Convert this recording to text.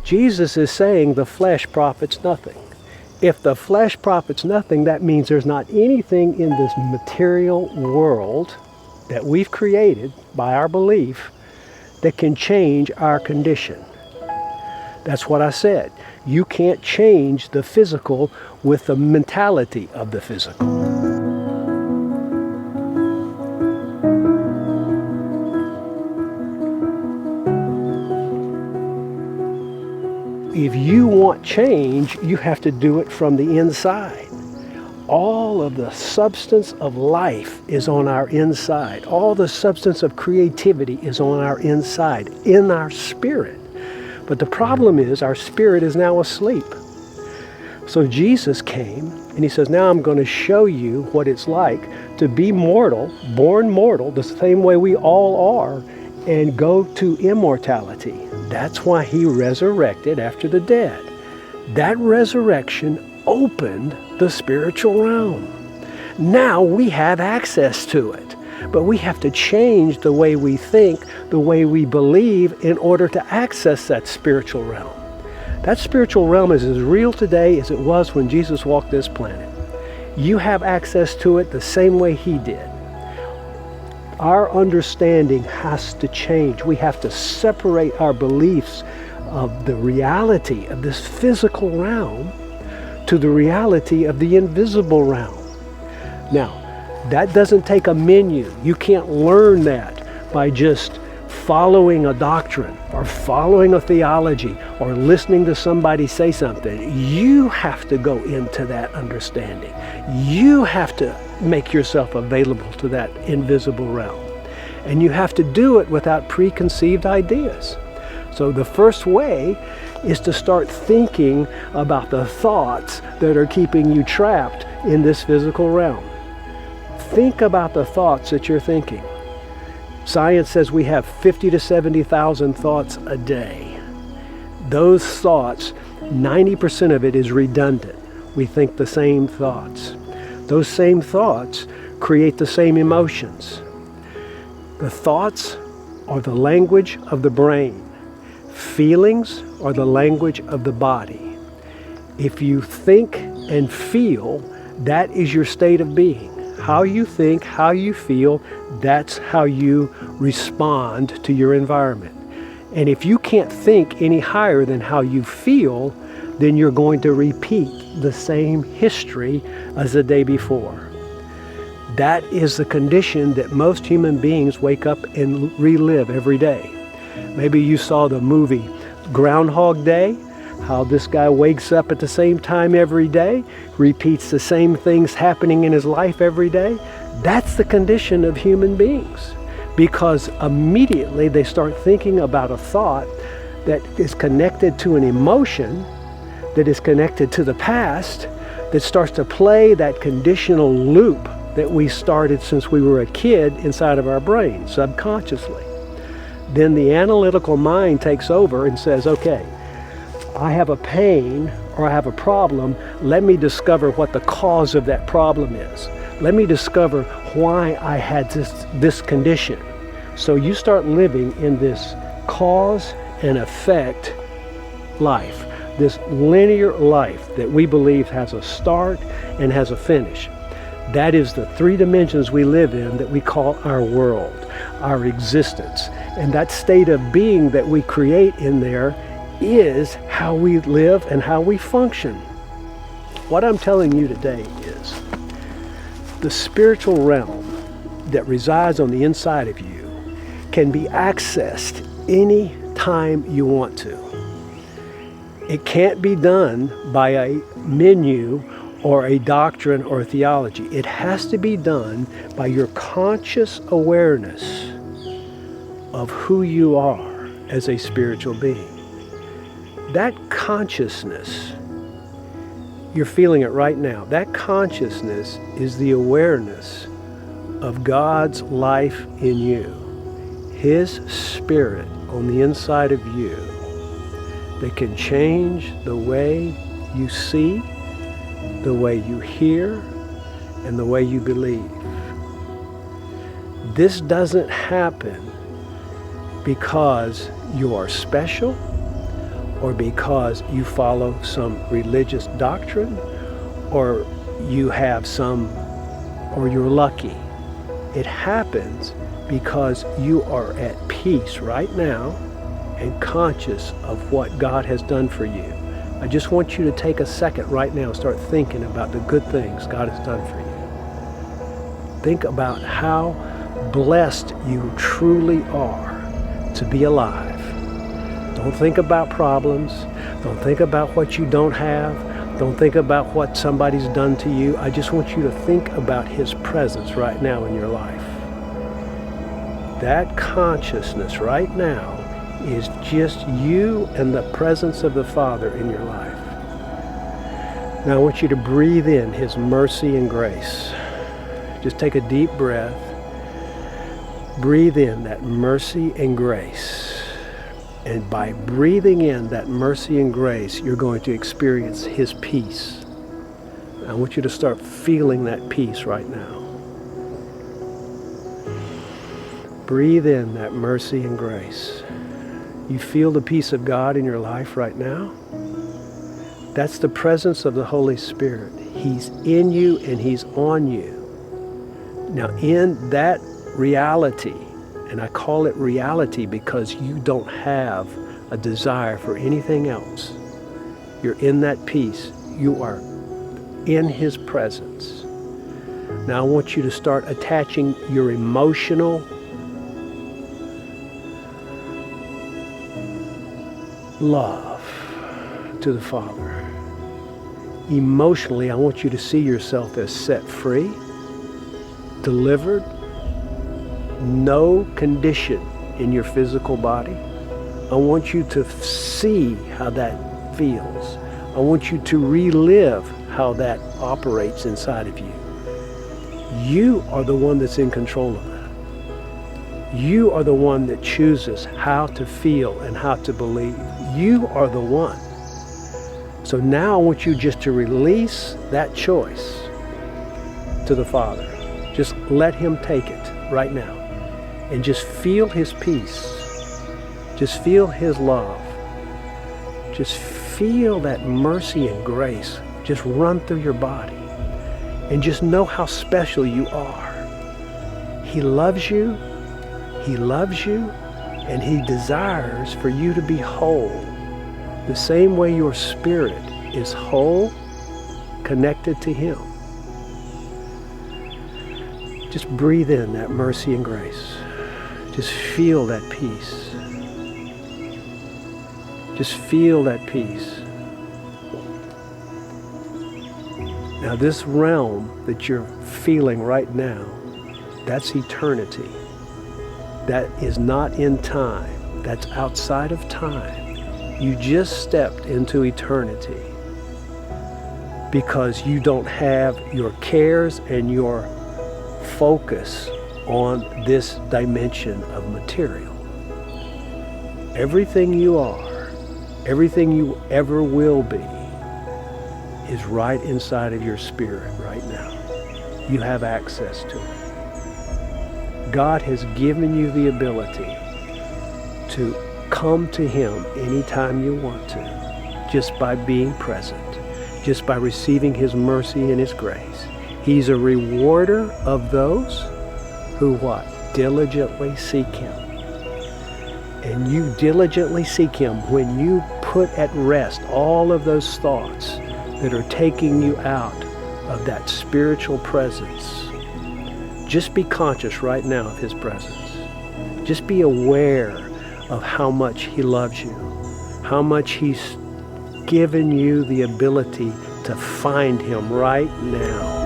Jesus is saying the flesh profits nothing. If the flesh profits nothing, that means there's not anything in this material world that we've created by our belief that can change our condition. That's what I said. You can't change the physical with the mentality of the physical. If you want change, you have to do it from the inside. All of the substance of life is on our inside. All the substance of creativity is on our inside, in our spirit. But the problem is our spirit is now asleep. So Jesus came and he says, now I'm going to show you what it's like to be mortal, born mortal, the same way we all are, and go to immortality. That's why he resurrected after the dead. That resurrection opened the spiritual realm. Now we have access to it, but we have to change the way we think, the way we believe in order to access that spiritual realm. That spiritual realm is as real today as it was when Jesus walked this planet. You have access to it the same way he did. Our understanding has to change. We have to separate our beliefs of the reality of this physical realm to the reality of the invisible realm. Now, that doesn't take a menu. You can't learn that by just following a doctrine or following a theology or listening to somebody say something. You have to go into that understanding. You have to make yourself available to that invisible realm. And you have to do it without preconceived ideas. So the first way is to start thinking about the thoughts that are keeping you trapped in this physical realm. Think about the thoughts that you're thinking. Science says we have 50 to 70,000 thoughts a day. Those thoughts, 90% of it is redundant. We think the same thoughts. Those same thoughts create the same emotions. The thoughts are the language of the brain. Feelings are the language of the body. If you think and feel, that is your state of being. How you think, how you feel, that's how you respond to your environment. And if you can't think any higher than how you feel, then you're going to repeat the same history as the day before. That is the condition that most human beings wake up and relive every day. Maybe you saw the movie Groundhog Day, how this guy wakes up at the same time every day, repeats the same things happening in his life every day. That's the condition of human beings, because immediately they start thinking about a thought that is connected to an emotion, that is connected to the past, that starts to play that conditional loop that we started since we were a kid inside of our brain, subconsciously. Then the analytical mind takes over and says, okay, I have a pain or I have a problem. Let me discover what the cause of that problem is. Let me discover why I had this condition. So you start living in this cause and effect life, this linear life that we believe has a start and has a finish. That is the three dimensions we live in that we call our world, our existence. And that state of being that we create in there is how we live and how we function. What I'm telling you today is the spiritual realm that resides on the inside of you can be accessed any time you want to. It can't be done by a menu or a doctrine or a theology. It has to be done by your conscious awareness of who you are as a spiritual being. That consciousness, you're feeling it right now. That consciousness is the awareness of God's life in you, His Spirit on the inside of you that can change the way you see, the way you hear, and the way you believe. This doesn't happen because you are special or because you follow some religious doctrine or you have some, or you're lucky. It happens because you are at peace right now and conscious of what God has done for you. I just want you to take a second right now and start thinking about the good things God has done for you. Think about how blessed you truly are to be alive. Don't think about problems. Don't think about what you don't have. Don't think about what somebody's done to you. I just want you to think about His presence right now in your life. That consciousness right now is just you and the presence of the Father in your life. Now I want you to breathe in His mercy and grace. Just take a deep breath. Breathe in that mercy and grace. And by breathing in that mercy and grace, you're going to experience His peace. I want you to start feeling that peace right now. Breathe in that mercy and grace. You feel the peace of God in your life right now? That's the presence of the Holy Spirit. He's in you and He's on you. Now in that reality, and I call it reality because you don't have a desire for anything else. You're in that peace. You are in His presence. Now I want you to start attaching your emotional love to the Father. Emotionally, I want you to see yourself as set free, delivered, no condition in your physical body. I want you to see how that feels. I want you to relive how that operates inside of you. You are the one that's in control of that. You are the one that chooses how to feel and how to believe. You are the one. So now I want you just to release that choice to the Father. Just let Him take it right now. And just feel His peace. Just feel His love. Just feel that mercy and grace just run through your body. And just know how special you are. He loves you. He loves you. And He desires for you to be whole. The same way your spirit is whole, connected to Him. Just breathe in that mercy and grace. Just feel that peace. Just feel that peace. Now this realm that you're feeling right now, that's eternity. That is not in time. That's outside of time. You just stepped into eternity because you don't have your cares and your focus on this dimension of material. Everything you are, everything you ever will be, is right inside of your spirit right now. You have access to it. God has given you the ability to come to Him anytime you want to, just by being present, just by receiving His mercy and His grace. He's a rewarder of those who what? Diligently seek Him. And you diligently seek Him when you put at rest all of those thoughts that are taking you out of that spiritual presence. Just be conscious right now of His presence. Just be aware of how much He loves you, how much He's given you the ability to find Him right now.